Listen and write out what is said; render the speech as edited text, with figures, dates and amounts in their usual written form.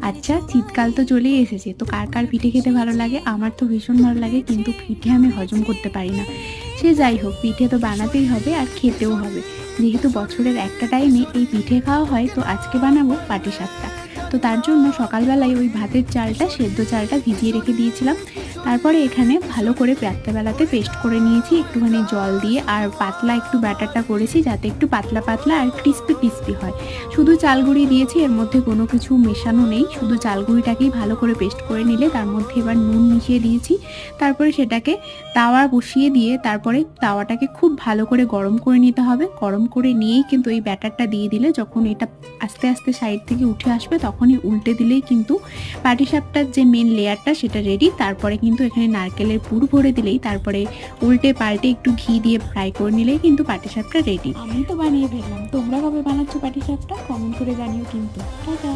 আচ্ছা, শীতকাল তো চলেই এসেছে, তো কার কার পিঠে খেতে ভালো লাগে? আমার তো ভীষণ ভালো লাগে, কিন্তু পিঠে আমি হজম করতে পারি না। সে যাই হোক, পিঠে তো বানাতেই হবে আর খেতেও হবে। যেহেতু বছরের একটা টাইমে এই পিঠে খাওয়া হয়, তো আজকে বানাবো পাটিসাপটা। তো তার জন্য সকালবেলায় ওই ভাতের চালটা, সেদ্ধ চালটা ভিজিয়ে রেখে দিয়েছিলাম। তারপরে এখানে ভালো করে রাত্রেবেলাতে পেস্ট করে নিয়েছি একটুখানি জল দিয়ে, আর পাতলা একটু ব্যাটারটা করেছি যাতে একটু পাতলা পাতলা আর ক্রিস্পি ক্রিস্পি হয়। শুধু চাল গুঁড়ি দিয়েছি, এর মধ্যে কোনো কিছু মেশানো নেই, শুধু চাল গুঁড়িটাকেই ভালো করে পেস্ট করে নিলে তার মধ্যে এবার নুন মিশিয়ে দিয়েছি। তারপরে সেটাকে তাওয়া বসিয়ে দিয়ে তারপরে তাওয়াটাকে খুব ভালো করে গরম করে নিতে হবে। গরম করে নিয়েই কিন্তু এই ব্যাটারটা দিয়ে দিলে যখন এটা আস্তে আস্তে সাইড থেকে উঠে আসবে, তখনই উল্টে দিলেই কিন্তু পাটিসাপটার যে মেন লেয়ারটা সেটা রেডি। তারপরে কিন্তু এখানে নারকেলের পুর ভরে দিলেই, তারপরে উল্টে পাল্টে একটু ঘি দিয়ে ফ্রাই করে নিলেই কিন্তু পাটিসাপটা রেডি। আমি তো বানিয়ে ফেললাম, তোমরা কবে বানাচ্ছো পাটিসাপটা কমেন্ট করে জানিও কিন্তু। টাটা।